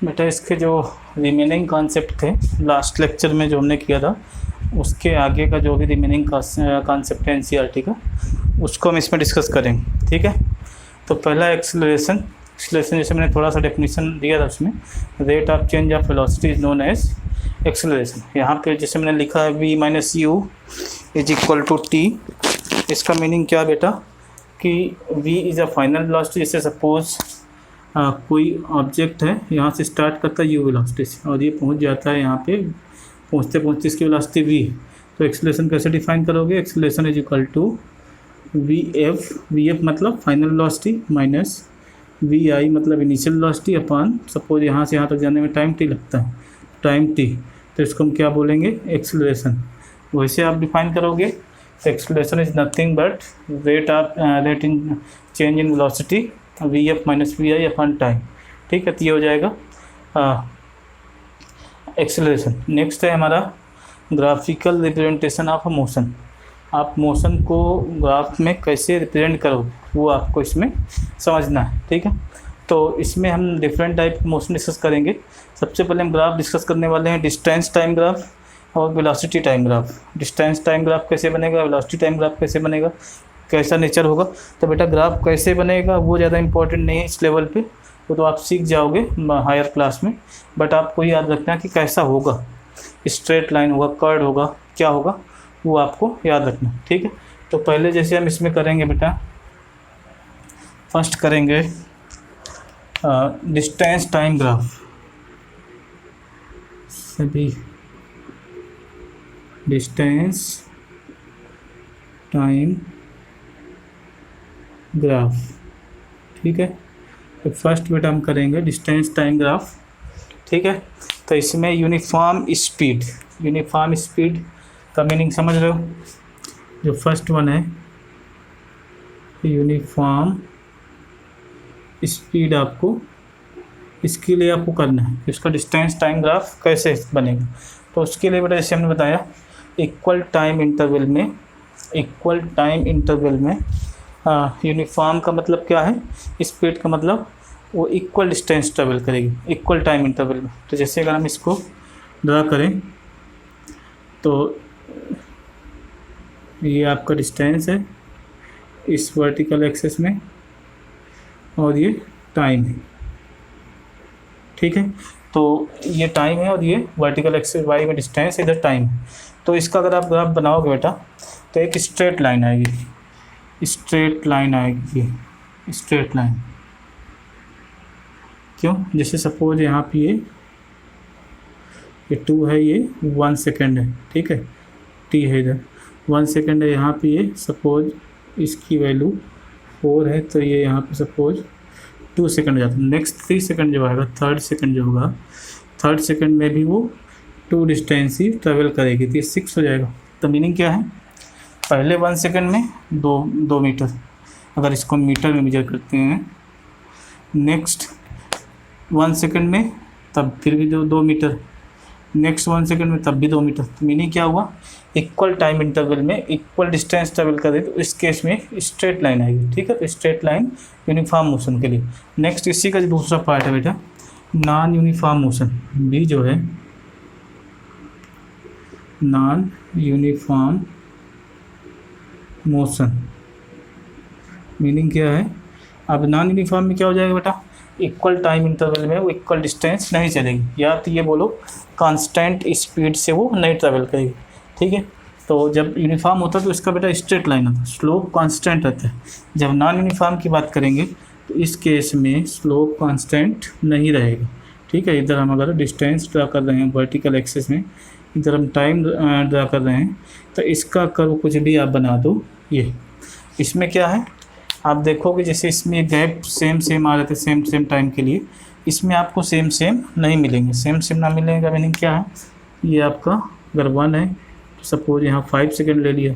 बेटा इसके जो रिमेनिंग कॉन्सेप्ट थे लास्ट लेक्चर में जो हमने किया था, उसके आगे का जो भी रिमेनिंग कॉन्सेप्ट है एनसीईआरटी का, उसको हम इसमें डिस्कस करेंगे। ठीक है, तो पहला एक्सेलरेशन जैसे मैंने थोड़ा सा डेफिनेशन दिया था उसमें, rate of change of velocity is known as acceleration. यहाँ पे जैसे मैंने लिखा है v minus u is equal to t. इसका मीनिंग क्या बेटा कि v is a final velocity. जैसे सपोज कोई ऑब्जेक्ट है, यहाँ से स्टार्ट करता है u वेलोसिटी से और ये पहुँच जाता है यहाँ पे, पहुँचते पहुँचते इसकी वेलोसिटी v। तो एक्सेलरेशन कैसे डिफाइन करोगे? Acceleration is equal to v f मतलब final velocity minus v i मतलब इनिशियल वेलोसिटी अपॉन, सपोज यहाँ से यहाँ तक जाने में टाइम टी लगता है, टाइम टी, तो इसको हम क्या बोलेंगे? एक्सेलरेशन। वैसे आप डिफाइन करोगे तो acceleration is nothing but rate in change in velocity v f minus v i upon time. ठीक है, तो ये हो जाएगा एक्सेलरेशन। नेक्स्ट है हमारा ग्राफिकल रिप्रेजेंटेशन ऑफ मोशन। आप मोशन को ग्राफ में कैसे रिप्रेजेंट करोगे वो आपको इसमें समझना है। ठीक है, तो इसमें हम डिफरेंट टाइप के मोशन डिस्कस करेंगे। सबसे पहले हम ग्राफ डिस्कस करने वाले हैं डिस्टेंस टाइम ग्राफ और velocity time graph. Distance time graph कैसे बनेगा, वेलोसिटी टाइम ग्राफ कैसे बनेगा, कैसा नेचर होगा। तो बेटा ग्राफ कैसे बनेगा वो ज़्यादा इंपॉर्टेंट नहीं है इस लेवल पे, वो तो आप सीख जाओगे हायर क्लास में, बट आपको याद रखना कि कैसा होगा, स्ट्रेट लाइन होगा, कर्व होगा, क्या होगा वो आपको याद रखना। ठीक है, तो पहले जैसे हम इसमें करेंगे बेटा, फर्स्ट करेंगे डिस्टेंस टाइम ग्राफ। सभी डिस्टेंस टाइम ग्राफ। ठीक है, तो फर्स्ट बेटा हम करेंगे डिस्टेंस टाइम ग्राफ। ठीक है, तो इसमें यूनिफॉर्म स्पीड का मीनिंग समझ रहे हो? जो फर्स्ट वन है यूनिफॉर्म स्पीड, आपको इसके लिए आपको करना है इसका डिस्टेंस टाइम ग्राफ कैसे बनेगा। तो उसके लिए बेटा जैसे हमने बताया इक्वल टाइम इंटरवल में यूनिफॉर्म का मतलब क्या है? स्पीड का मतलब वो इक्वल डिस्टेंस ट्रेवल करेगी इक्वल टाइम इंटरवल में। तो जैसे अगर हम इसको ड्रा करें तो ये आपका डिस्टेंस है इस वर्टिकल एक्सिस में और ये टाइम है। ठीक है, तो ये टाइम है और ये वर्टिकल एक्सिस वाई में डिस्टेंस, इधर टाइम है। तो इसका अगर आप ग्राफ बनाओगे बेटा तो एक स्ट्रेट लाइन आएगी, स्ट्रेट लाइन। क्यों? जैसे सपोज यहाँ पे ये 2 है, ये 1 सेकेंड है। ठीक है, टी है इधर 1 सेकेंड है, यहाँ पे ये सपोज इसकी वैल्यू 4 है, तो ये यहाँ पे सपोज 2 सेकेंड जाता है। नेक्स्ट 3 सेकेंड जो आएगा, थर्ड सेकेंड जो होगा, थर्ड सेकेंड में भी वो 2 डिस्टेंस ही ट्रेवल करेगी, तो ये 6 हो जाएगा। तो मीनिंग क्या है? पहले 1 सेकेंड में 2 मीटर, अगर इसको मीटर में मेजर करते हैं, नेक्स्ट 1 सेकेंड में तब फिर भी 2 मीटर, नेक्स्ट 1 सेकेंड में तब भी 2 मीटर। तो मीनिंग क्या हुआ? इक्वल टाइम इंटरवल में इक्वल डिस्टेंस ट्रेवल करे तो इस केस में स्ट्रेट लाइन आएगी। ठीक है, तो स्ट्रेट लाइन यूनिफॉर्म मोशन के लिए। नेक्स्ट इसी का जो दूसरा पार्ट है बेटा नॉन यूनिफॉर्म मोशन, भी जो है नॉन यूनिफॉर्म मोशन। मीनिंग क्या है? अब नॉन यूनिफॉर्म में क्या हो जाएगा बेटा? इक्वल टाइम इंटरवल में वो इक्वल डिस्टेंस नहीं चलेगी, या तो ये बोलो कांस्टेंट स्पीड से वो नहीं ट्रैवल करेगी। ठीक है, तो जब यूनिफॉर्म होता है तो इसका बेटा स्ट्रेट लाइन होता है, स्लोप कांस्टेंट रहता है। जब नॉन यूनिफॉर्म की बात करेंगे तो इस केस में स्लोप कांस्टेंट नहीं रहेगा। ठीक है, इधर हम अगर डिस्टेंस ड्रा कर रहे हैं वर्टिकल एक्सिस में, इधर हम टाइम ड्रा कर रहे हैं, तो इसका कर्व कुछ भी आप बना दो। ये इसमें क्या है आप देखोगे, जैसे इसमें गैप सेम आ रहे थे सेम टाइम के लिए, इसमें आपको सेम नहीं मिलेंगे। सेम ना मिलेंगे का मीनिंग क्या है? ये आपका अगर 1 है तो सपोज यहाँ 5 सेकेंड ले लिया,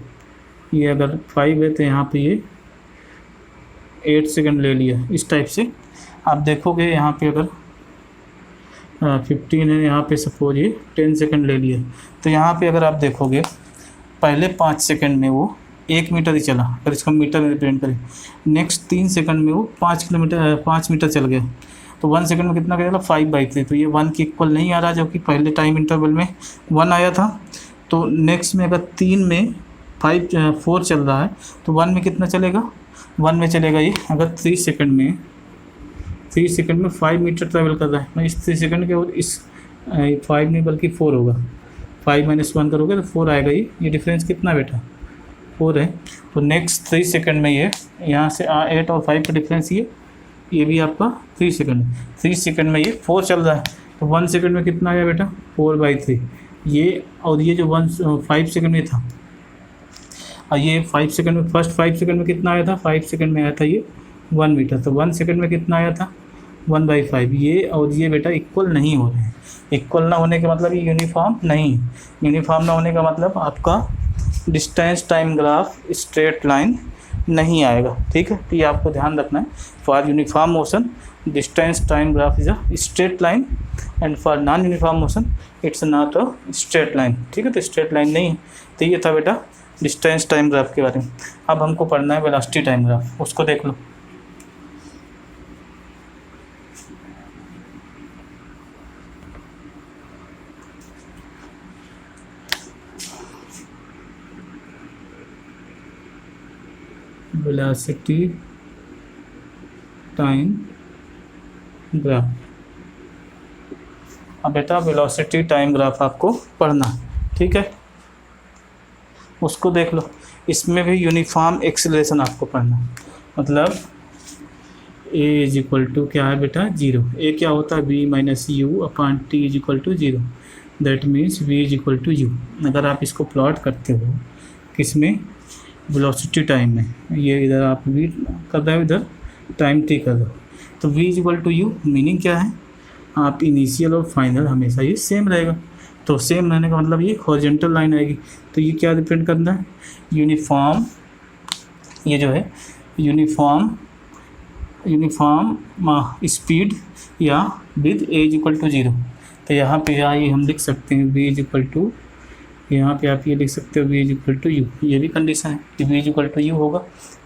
ये अगर 5 है तो यहाँ पे ये 8 सेकेंड ले लिया। इस टाइप से आप देखोगे, यहाँ पे अगर 15 है, यहाँ पे सपोज ये 10 सेकेंड ले लिया, तो यहाँ पे अगर आप देखोगे पहले 5 सेकेंड में वो 1 मीटर ही चला, अगर इसको मीटर में रिप्रेजेंट करें। नेक्स्ट 3 सेकंड में वो 5 मीटर चल गया। तो 1 सेकंड में कितना करेगा 5/3, तो ये 1 के इक्वल नहीं आ रहा जो कि पहले टाइम इंटरवल में 1 आया था। तो नेक्स्ट में अगर 3 में 4 चल रहा है तो 1 में कितना चलेगा, 1 में चलेगा ये, अगर 3 सेकंड में 5 मीटर ट्रैवल कर रहा है, मैं इस 3 सेकंड के और इस 5 नहीं बल्कि 4 होगा, 5 - 1 करोगे तो 4 आएगा। ये डिफरेंस कितना बेटा 4 है। तो नेक्स्ट 3 सेकंड में ये यहाँ से 8 और 5 का डिफरेंस ये भी आपका 3 सेकंड, 3 सेकंड में ये 4 चल रहा है। तो 1 सेकंड में कितना आया बेटा 4/3 ये, और ये जो 5 सेकंड में था, और ये 5 सेकंड में, फर्स्ट 5 सेकंड में कितना आया था, 5 सेकंड में आया था ये 1 मीटर। तो 1 सेकंड में कितना आया था 1/5। ये और ये बेटा इक्वल नहीं हो रहे हैं। इक्वल ना होने का मतलब ये यूनिफॉर्म नहीं, यूनिफॉर्म ना होने का मतलब आपका distance time graph straight line नहीं आएगा। ठीक है, तो ये आपको ध्यान रखना है। For uniform motion distance time graph is a straight line and for non uniform motion it's not a straight line. ठीक है, तो स्ट्रेट लाइन नहीं है। तो ये था बेटा डिस्टेंस टाइम ग्राफ के बारे में। अब हमको पढ़ना है वेलोसिटी टाइम ग्राफ, उसको देख लो। Velocity time graph. अब बेटा वेलोसिटी टाइम ग्राफ आपको पढ़ना है, ठीक है, उसको देख लो। इसमें भी यूनिफॉर्म एक्सेलरेशन आपको पढ़ना है, मतलब a = क्या है बेटा 0। a क्या होता है v - u/t = 0। That means v = u। अगर आप इसको प्लॉट करते हो किसमें, वेलोसिटी टाइम में, ये इधर आप v कर रहे हो, इधर टाइम t कर रहे हो, तो v = u मीनिंग क्या है, आप इनिशियल और फाइनल हमेशा ये सेम रहेगा। तो सेम रहने का मतलब ये हॉरिजॉन्टल लाइन आएगी। तो ये क्या डिपेंड करना है, यूनिफॉर्म, ये जो है यूनिफॉर्म स्पीड या विद a = 0। तो यहाँ पे ये हम लिख सकते हैं v = यहाँ पे आप ये लिख सकते हो v = u। ये भी कंडीशन है कि v = u होगा।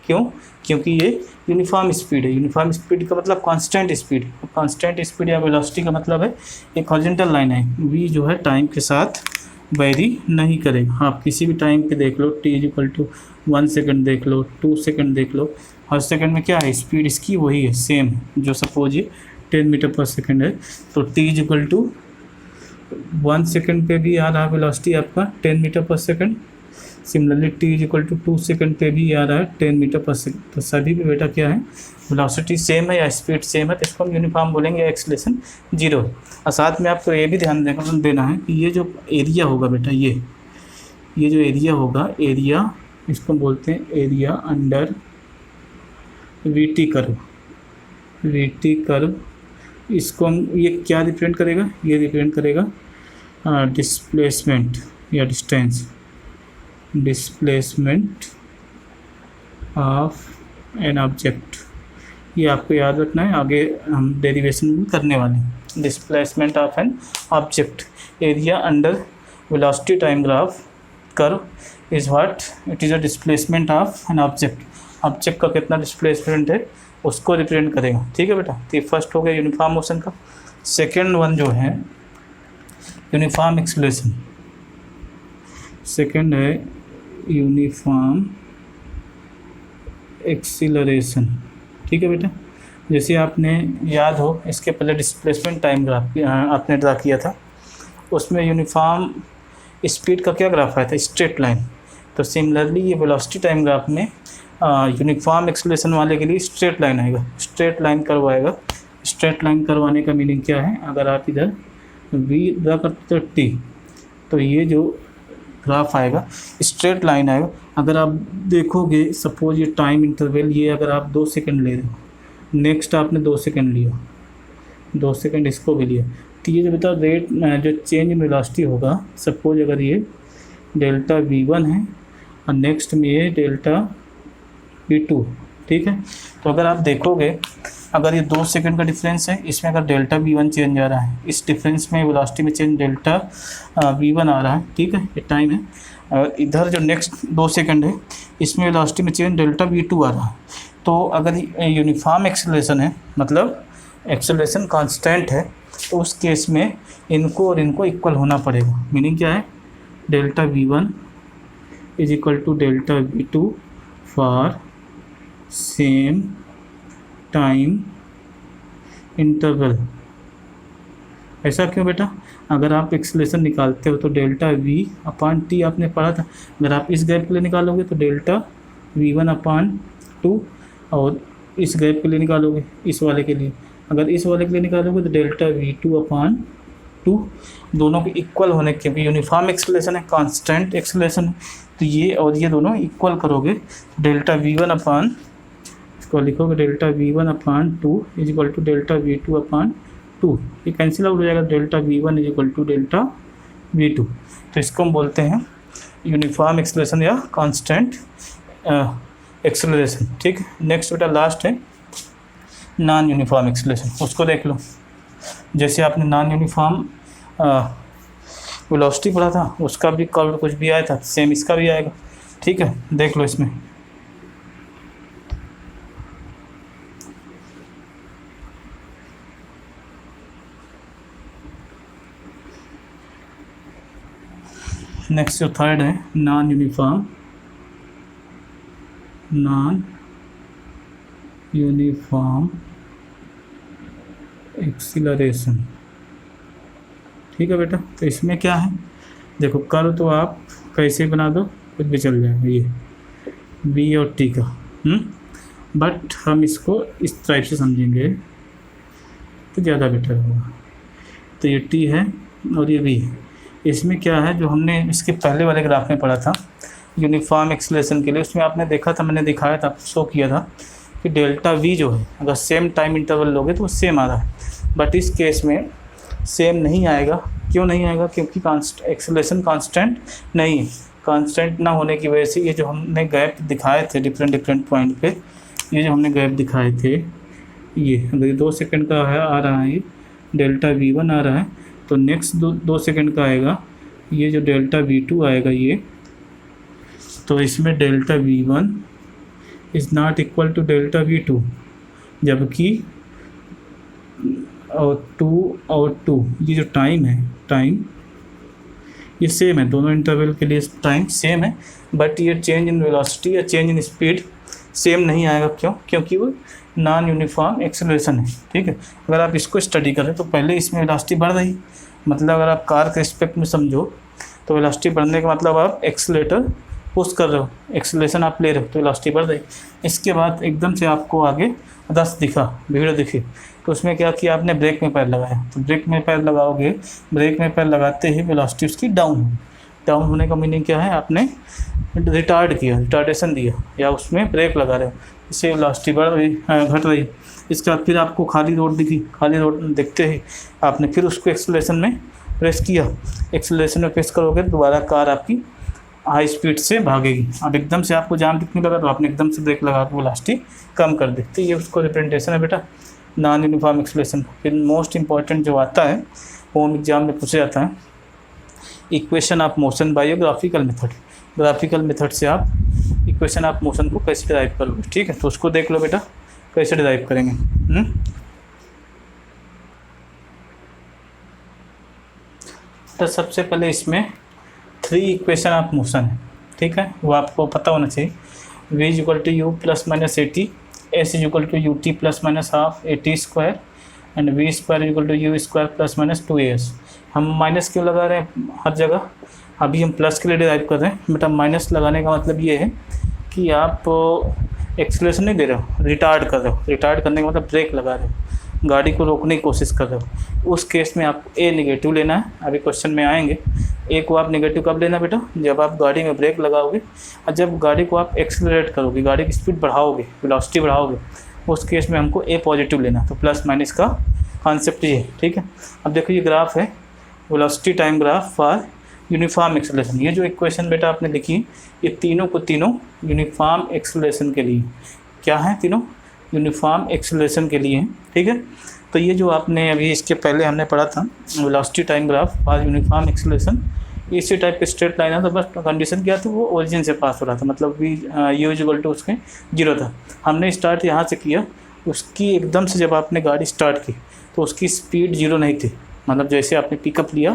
क्यों, क्योंकि ये यूनिफॉर्म स्पीड है। यूनिफॉर्म स्पीड का मतलब कांस्टेंट स्पीड, कांस्टेंट स्पीड या वेलोसिटी का मतलब है एक हॉरिजॉन्टल लाइन है। v जो है टाइम के साथ वेरी नहीं करेगा। आप किसी भी टाइम पे देख लो, t = 1 सेकंड देख लो, 2 सेकंड देख लो, हर सेकंड में क्या है स्पीड इसकी वही है, सेम है। जो सपोज ये 10 मीटर/सेकंड है तो t = 1 सेकंड पे भी आ रहा है वेलोसिटी आपका 10 मीटर/सेकंड। सिमिलरली t = 2 सेकंड पे भी आ रहा है 10 मीटर/सेकंड। तो सभी पे बेटा क्या है वेलोसिटी सेम है या स्पीड सेम है, तो इसको हम यूनिफॉर्म बोलेंगे, एक्सेलरेशन 0 है। और साथ में आपको ये भी ध्यान देना है कि ये जो एरिया होगा बेटा, ये जो एरिया होगा, एरिया इसको बोलते हैं एरिया अंडर वीटी कर्व। इसको हम, ये क्या रिप्रेजेंट करेगा, ये रिप्रेजेंट करेगा डिस्प्लेसमेंट या डिस्प्लेसमेंट ऑफ एन ऑब्जेक्ट। ये आपको याद रखना है, आगे हम डेरिवेशन भी करने वाले हैं। Displacement of an object, area under velocity time graph curve is what, it is a displacement of an object. Object का कितना डिस्प्लेसमेंट है उसको रिप्रेजेंट करेगा। ठीक है बेटा, तो ये फर्स्ट हो गया यूनिफॉर्म मोशन का। सेकेंड वन जो है यूनिफॉर्म एक्सेलरेशन, सेकेंड है यूनिफॉर्म एक्सीलरेशन। ठीक है बेटा, जैसे आपने याद हो इसके पहले डिस्प्लेसमेंट टाइम ग्राफ आपने ड्रा किया था, उसमें यूनिफॉर्म स्पीड का क्या ग्राफ आया था, स्ट्रेट लाइन। तो सिमिलरली ये वेलोसिटी टाइम ग्राफ में यूनिफॉर्म एक्सेलरेशन वाले के लिए स्ट्रेट लाइन आएगा, स्ट्रेट लाइन कर्व आएगा। स्ट्रेट लाइन कर्व आने का मीनिंग क्या है, अगर आप इधर v ड्रा करते हो t, तो ये जो ग्राफ आएगा स्ट्रेट लाइन आएगा। अगर आप देखोगे सपोज ये टाइम इंटरवल, ये अगर आप 2 सेकंड ले रहे हो, नेक्स्ट आपने 2 सेकंड लिया, 2 सेकंड इसको भी लिया, तो ये जो बेटा रेट जो चेंज इन वेलोसिटी होगा, सपोज अगर ये डेल्टा v1 है और नेक्स्ट में ये डेल्टा v2। ठीक है, तो अगर आप देखोगे अगर ये 2 सेकंड का डिफरेंस है, इसमें अगर डेल्टा v1 चेंज आ रहा है, इस डिफरेंस में वेलोसिटी में चेंज डेल्टा v1 आ रहा है। ठीक है, ये टाइम है। और इधर जो नेक्स्ट 2 सेकंड है, इसमें वेलोसिटी में चेंज डेल्टा v2 आ रहा है। तो अगर यूनिफॉर्म एक्सेलरेशन है, मतलब एक्सेलरेशन कांस्टेंट है तो उस केस में इनको और इनको इक्वल होना पड़ेगा। मीनिंग क्या है, delta v1 is equal to delta v2 for same time interval. ऐसा क्यों बेटा, अगर आप एक्सेलरेशन निकालते हो तो डेल्टा v अपान टी आपने पढ़ा था, अगर आप इस गैप के लिए निकालोगे तो डेल्टा v1 अपान 2, और इस गैप के लिए निकालोगे इस वाले के लिए, अगर इस वाले के लिए निकालोगे तो डेल्टा v2 अपान 2। दोनों के इक्वल होने के, क्योंकि यूनिफॉर्म एक्सेलरेशन है, कांस्टेंट एक्सेलरेशन है, तो ये और ये दोनों इक्वल करोगे, डेल्टा v1 अपान, इसको लिखोगे delta v1 upon 2 is equal to delta v2 upon 2। ये कैंसिल आउट हो जाएगा, delta v1 is equal to delta v2। तो इसको हम बोलते हैं यूनिफॉर्म एक्सेलरेशन या कांस्टेंट एक्सेलरेशन। ठीक, नेक्स्ट बेटा लास्ट है नॉन यूनिफॉर्म एक्सेलरेशन, उसको देख लो। जैसे आपने नॉन यूनिफॉर्म वेलोसिटी पढ़ा था, उसका भी कर्व कुछ भी आया था, सेम इसका भी आएगा। ठीक है, देख लो इसमें नेक्स्ट जो थर्ड है नॉन यूनिफॉर्म एक्सीलरेशन। ठीक है बेटा, तो इसमें क्या है, देखो कर्व तो आप कैसे बना दो कुछ भी चल जाएगा, ये बी और टी का, बट हम इसको इस टाइप से समझेंगे तो ज़्यादा बेटर होगा। तो ये टी है और ये बी है। इसमें क्या है, जो हमने इसके पहले वाले ग्राफ में पढ़ा था यूनिफॉर्म एक्सेलरेशन के लिए, उसमें आपने देखा था, मैंने दिखाया था, शो किया था कि डेल्टा वी जो है अगर सेम टाइम इंटरवल लोगे तो वो सेम आ रहा है, बट इस केस में सेम नहीं आएगा। क्यों नहीं आएगा, क्योंकि एक्सेलरेशन कांस्टेंट नहीं है। कांस्टेंट ना होने की वजह से ये जो हमने गैप दिखाए थे डिफरेंट पॉइंट पे, ये जो हमने गैप दिखाए थे, ये अगर 2 सेकंड का है आ रहा है, ये डेल्टा v1 आ रहा है, तो नेक्स्ट 2 सेकंड का आएगा ये जो डेल्टा v2 आएगा ये, तो इसमें delta v1 is not equal to delta v2, जबकि और 2 ये जो टाइम है, टाइम ये सेम है, दोनों इंटरवल के लिए टाइम सेम है, बट ये चेंज इन वेलोसिटी या चेंज इन स्पीड सेम नहीं आएगा। क्यों, क्योंकि वो नॉन यूनिफॉर्म एक्सेलरेशन है। ठीक है, अगर आप इसको स्टडी करें तो पहले इसमें वेलोसिटी बढ़ रही, मतलब अगर आप कार के रिस्पेक्ट में समझो तो वेलोसिटी बढ़ने का मतलब आप एक्सेलेरेटर पुश कर रहे हो, एक्सेलरेशन आप ले रहे हो तो वेलोसिटी बढ़ रही। इसके बाद एकदम से आपको आगे 10 दिखा, भीड़ दिखी, तो उसमें क्या किया आपने, ब्रेक में पैर लगाया। तो ब्रेक में पैर लगाओगे, ब्रेक में पैर लगाते ही वेलोसिटी उसकी डाउन होने का मीनिंग क्या है, आपने रिटार्ड किया, रिटार्डेशन दिया, या उसमें ब्रेक लगा रहे हो, इससे वेलोसिटी बढ़ रही घट रही। इसके बाद फिर आपको खाली रोड दिखी, खाली रोड देखते ही आपने फिर उसको एक्सेलरेशन में प्रेस किया, एक्सेलरेशन में प्रेस करोगे तो दोबारा कार आपकी हाई स्पीड से भागेगी। अब एकदम से आपको जाम दिखने लगा तो आपने एकदम से ब्रेक लगा के वेलोसिटी कम कर दी। तो ये उसको रिप्रेजेंटेशन है बेटा नॉन यूनिफॉर्म एक्सेलरेशन। फिर मोस्ट इंपॉर्टेंट जो आता है होम एग्जाम में पूछा जाता है, equation of motion by graphical method. Graphical method से आप इक्वेशन ऑफ मोशन को कैसे डिराइव करोगे। ठीक है, तो उसको देख लो बेटा कैसे डिराइव करेंगे। तो सबसे पहले इसमें 3 इक्वेशन ऑफ मोशन है। ठीक है, वो आपको पता होना चाहिए। v is equal to u plus minus AT, s is equal to UT plus minus half AT square, and v square is equal to u square plus minus 2as। हम minus क्यों लगा रहे हैं हर जगह, अभी हम प्लस के लिए डिराइव कर रहे हैं बेटा। माइनस लगाने का मतलब ये है कि आप एक्सेलरेशन नहीं दे रहे हो, रिटार्ड कर रहे हो। रिटार्ड करने का मतलब ब्रेक लगा रहे हो, गाड़ी को रोकने की कोशिश कर रहे हो। उस केस में आपको ए नेगेटिव लेना है। अभी क्वेश्चन में आएंगे, ए को आप नेगेटिव कब लेना बेटा, जब आप गाड़ी में ब्रेक लगाओगे और जब गाड़ी को आप एक्सेलरेट करोगे, गाड़ी की स्पीड बढ़ाओगे, वेलोसिटी बढ़ाओगे, उस केस में हमको ए पॉजिटिव लेना। तो प्लस माइनस का कॉन्सेप्ट ये है। ठीक है, अब देखो ये ग्राफ है velocity time graph for uniform acceleration. ये जो इक्वेशन बेटा आपने लिखी, ये तीनों को तीनों यूनिफॉर्म एक्सेलरेशन के लिए क्या है, तीनों यूनिफॉर्म एक्सेलरेशन के लिए हैं। ठीक है, तो ये जो आपने अभी इसके पहले हमने पढ़ा था velocity time graph for uniform acceleration, इसी टाइप के स्ट्रेट लाइन है। तो बस कंडीशन क्या था, वो ओरिजिन से पास हो रहा था, मतलब भी यू इक्वल टू उसके 0 था। हमने स्टार्ट यहाँ से किया उसकी एकदम से जब आपने गाड़ी स्टार्ट की तो उसकी स्पीड 0 नहीं थी, मतलब जैसे आपने पिकअप लिया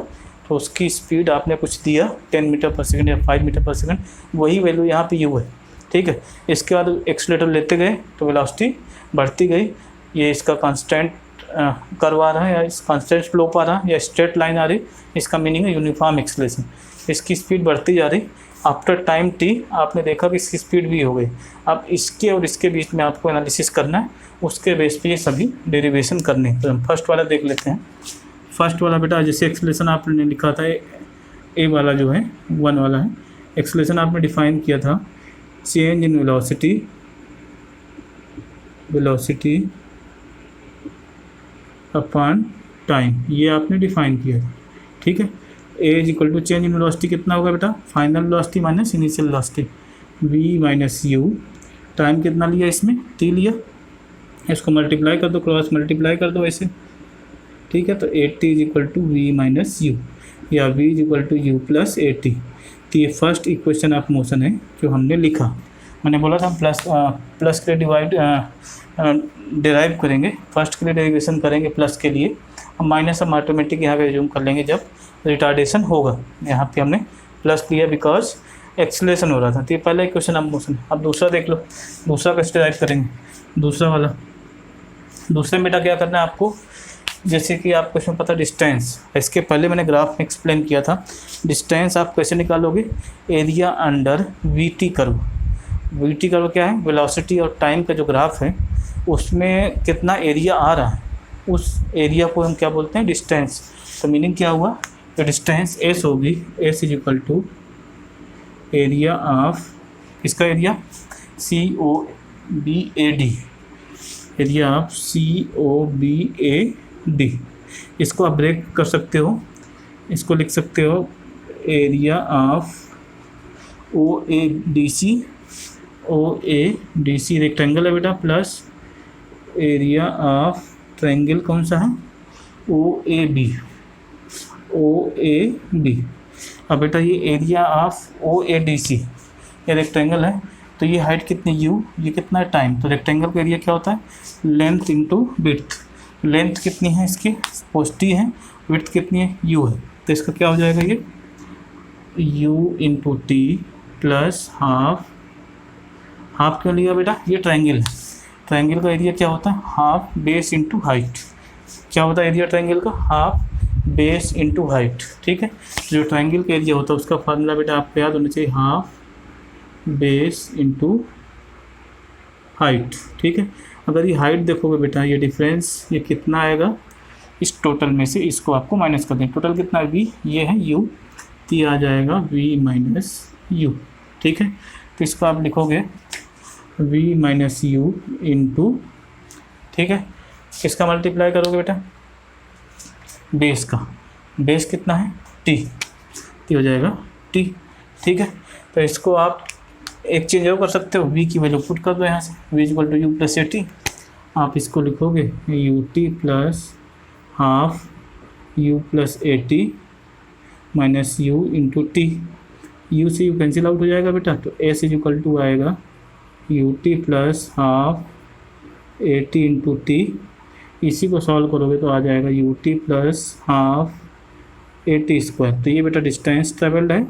तो उसकी स्पीड आपने कुछ दिया 10 मीटर पर सेकंड या 5 मीटर पर सेकंड, वही वैल्यू यहाँ पे u है, ठीक है। इसके बाद एक्सीलरेटर लेते गए तो वेलोसिटी बढ़ती गई, ये इसका कांस्टेंट कर्व आ रहा है या इस कांस्टेंट स्लोप आ रहा है या स्ट्रेट लाइन आ रही, इसका मीनिंग है यूनिफॉर्म एक्सेलरेशन। इसकी स्पीड बढ़ती जा रही, आफ्टर टाइम t आपने देखा कि इसकी स्पीड भी हो गई। अब इसके और इसके बीच में आपको एनालिसिस करना है, उसके बेस पे ये सभी डेरिवेशन करने हैं। तो हम फर्स्ट वाला देख लेते हैं। फर्स्ट वाला बेटा जैसे एक्सेलरेशन आपने लिखा था ए वाला जो है 1 वाला है, एक्सेलरेशन आपने डिफाइन किया था change in velocity upon time, ये आपने डिफाइन किया था, ठीक है। A is equal to change in velocity कितना होगा बेटा, final velocity minus initial velocity v minus u, time कितना लिया इसमें t लिया, इसको मल्टीप्लाई कर दो, क्रॉस मल्टीप्लाई कर दो ऐसे, ठीक है। तो 80 is equal to v minus u या v is equal to u plus 80। तो ये फर्स्ट इक्वेशन ऑफ मोशन है जो हमने लिखा। मैंने बोला था प्लस के लिए डिराइव करेंगे, फर्स्ट के लिए डेरिवेशन करेंगे प्लस के लिए, अब माइनस हम ऑटोमेटिक यहाँ पे एज्यूम कर लेंगे जब रिटार्डेशन होगा। यहाँ पे हमने प्लस लिया बिकॉज एक्सेलरेशन हो रहा था। तो ये पहला इक्वेशन ऑफ मोशन। अब दूसरा देख लो, दूसरा कैसे डिराइव करेंगे, दूसरा वाला। दूसरे में बेटा क्या करना है आपको, जैसे कि आपको इसमें पता डिस्टेंस, इसके पहले मैंने ग्राफ में एक्सप्लेन किया था, डिस्टेंस आप कैसे निकालोगे, area under VT curve. VT curve क्या है, वेलोसिटी और टाइम का जो ग्राफ है उसमें कितना एरिया आ रहा है, उस एरिया को हम क्या बोलते हैं, डिस्टेंस। तो मीनिंग क्या हुआ, तो डिस्टेंस एस होगी, S is equal to area of, इसका area COBAD, area of COBAD। इसको आप ब्रेक कर सकते हो, इसको लिख सकते हो एरिया ऑफ OADC रेक्टेंगल है बेटा, प्लस एरिया ऑफ ट्रायंगल कौन सा है, OAB। अब बेटा ये एरिया ऑफ OADC ये रेक्टेंगल है, तो ये हाइट कितनी u, ये कितना है टाइम। तो रेक्टेंगल का एरिया क्या होता है, लेंथ इंटू विड्थ। लेंथ कितनी है इसकी, 40 है, विड्थ कितनी है, u है। तो इसका क्या हो जाएगा, ये u into T plus half. Half क्यों लिया बेटा, ये ट्रायंगल है, ट्रायंगल का एरिया क्या होता है, हाफ बेस इंटू हाइट। क्या होता है एरिया ट्रायंगल का, हाफ बेस इंटू हाइट, ठीक है। जो ट्रायंगल का एरिया होता है उसका फार्मूला बेटा आपको याद होना चाहिए, हाफ बेस इंटू हाइट, ठीक है। अगर ये हाइट देखोगे बेटा, ये डिफरेंस ये कितना आएगा, इस टोटल में से इसको आपको माइनस कर दें। टोटल कितना है, v, ये है u, तो ये आ जाएगा v माइनस यू, ठीक है। तो इसको आप लिखोगे v माइनस यू इंटू, ठीक है, किसका मल्टीप्लाई करोगे बेटा, बेस का। बेस कितना है, t, तो हो जाएगा t, ठीक है। तो इसको आप एक चीज़ और कर सकते हो, v की वैल्यू पुट कर दो यहाँ से, v equal to u plus 80। आप इसको लिखोगे ut plus half u plus 80 minus u into t. u से u कैंसिल आउट हो जाएगा बेटा, तो s इज इक्वल टू आएगा ut plus half 80 into t. इसी को सॉल्व करोगे तो आ जाएगा ut प्लस हाफ 80 स्क्वायर। तो ये बेटा डिस्टेंस ट्रेवल्ड है,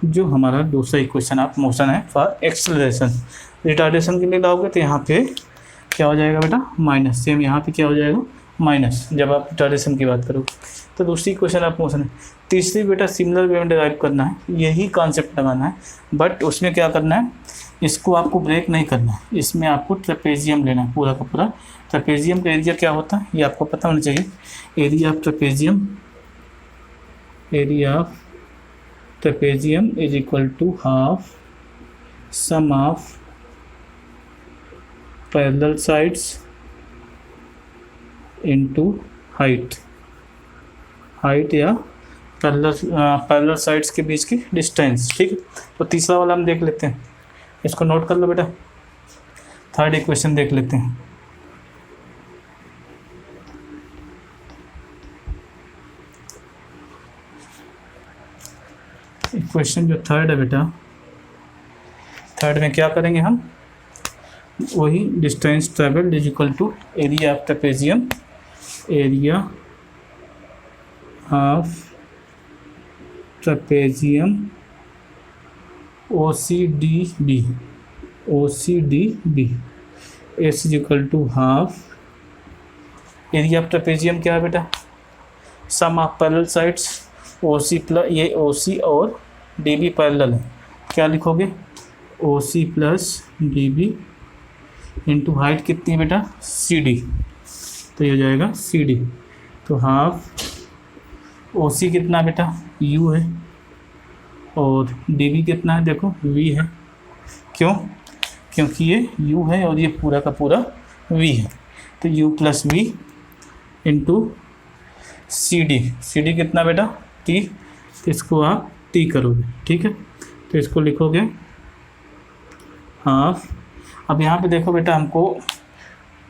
जो हमारा दूसरा इक्वेशन ऑफ मोशन है फॉर एक्सेलरेशन। रिटार्डेशन के लिए लाओगे तो यहाँ पे क्या हो जाएगा बेटा, माइनस। सेम यहाँ पे क्या हो जाएगा, माइनस, जब आप रिटार्डेशन की बात करोगे। तो दूसरी इक्वेशन ऑफ मोशन है। तीसरी बेटा सिमिलर वे में डिराइव करना है, यही कॉन्सेप्ट लगाना है, बट उसमें क्या करना है, इसको आपको ब्रेक नहीं करना है, इसमें आपको ट्रेपेजियम लेना है पूरा का पूरा। ट्रेपेजियम का एरिया क्या होता है ये आपको पता होना चाहिए, area of trapezium, area of trapezium is equal to half sum of parallel sides into height. Height या पैरेलल साइड्स के बीच की डिस्टेंस, ठीक है। तो तीसरा वाला हम देख लेते हैं, इसको नोट कर लो बेटा। थर्ड इक्वेशन देख लेते हैं। इक्वेशन जो थर्ड है बेटा, थर्ड में क्या करेंगे हम, वही distance travelled is equal to area of trapezium, area of trapezium OCDB, OCDB S is equal to half area of trapezium क्या है बेटा, sum of parallel sides OC plus, ये OC और DB पैरेलल है, क्या लिखोगे OC plus DB into height कितनी है बेटा CD, तो ये हो जाएगा CD। तो हाफ OC कितना बेटा U है और DB कितना है देखो V है, क्यों, क्योंकि ये U है और ये पूरा का पूरा V है, तो U plus V into CD कितना बेटा T, तो इसको आप T करोगे, ठीक है, तो इसको लिखोगे हाफ। अब यहाँ पे देखो बेटा हमको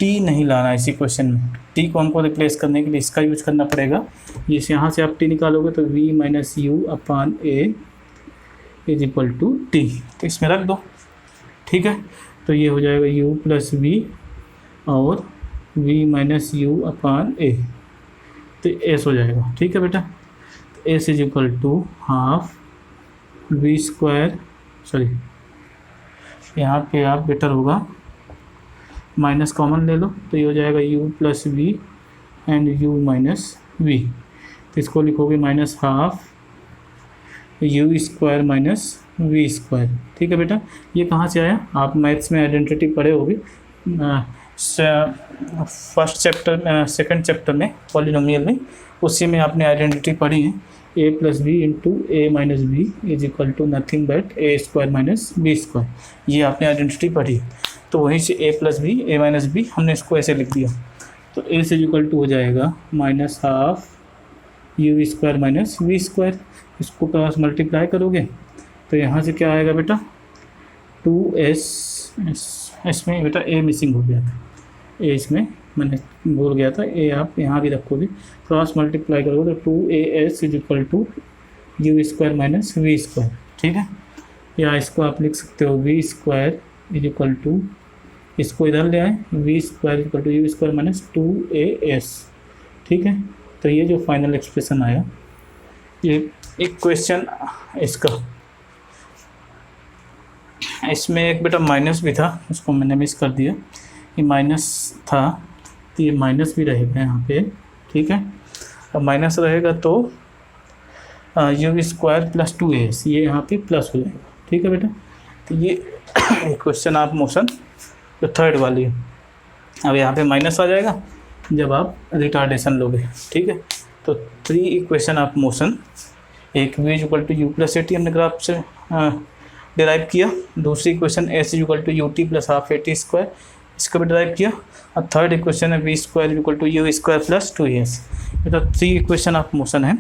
T नहीं लाना है इसी क्वेश्चन में, T को हमको रिप्लेस करने के लिए इसका यूज करना पड़ेगा, जिस यहाँ से आप T निकालोगे तो V minus U upon A is equal to T, तो इसमें रख दो, ठीक है, तो ये हो जाएगा U प्लस V और V minus U upon A, तो S हो जाएगा, ठीक है बेटा, तो S is equal to half V square, sorry यहाँ पे आप बेटर होगा माइनस कॉमन ले लो, तो ये हो जाएगा U plus V and U minus V, तो इसको लिखोगे minus half U square minus V square, ठीक है बेटा। ये कहाँ से आया, आप मैथ्स में आइडेंटिटी पढ़े होगे फर्स्ट चैप्टर सेकंड चैप्टर में पॉलिनोमियल में, उसी में आपने आइडेंटिटी पढ़ी है, A plus B into A minus B is equal to nothing but A square minus B square, ये आपने आइडेंटिटी पढ़ी है, तो वहीं से A plus B A minus B हमने इसको ऐसे लिख दिया, तो A से इक्वल टू हो जाएगा minus half U square minus V square, इसको क्रॉस मल्टीप्लाई करोगे तो यहाँ से क्या आएगा बेटा 2S, इसमें बेटा A मिसिंग हो गया था, A इसमें मैंने भूल गया था, A आप यहाँ भी रखोगे, क्रॉस मल्टीप्लाई करोगे तो 2AS is equal to U square minus V square, ठीक है, या इसको आप लिख सकते हो V square is equal to, इसको इधर ले आए V square is equal to U square minus 2AS, ठीक है, तो ये जो फाइनल एक्सप्रेशन आया, ये एक क्वेश्चन इसका, इसमें एक बेटा माइनस भी था, उसको मैंने मिस कर दिया, ये माइनस था तो ये माइनस भी रहेगा यहाँ पे, ठीक है, अब माइनस रहेगा तो U स्क्वायर प्लस 2AS, ये यहाँ पे प्लस हो जाएगा, ठीक है बेटा, तो ये क्वेश्चन आप मोशन जो थर्ड वाली है, अब यहाँ पे माइनस आ जाएगा जब आप रिटार्डेशन लोगे, ठीक है, तो 3 इक्वेशन ऑफ मोशन, एक V equal to U plus AT हमने ग्राफ से डिराइव किया, दूसरी equation S equal to UT plus half AT square, इसका भी डिराइव किया, और थर्ड इक्वेशन है V square equal to U square plus 2AS, ये तो 3 इक्वेशन ऑफ मोशन है।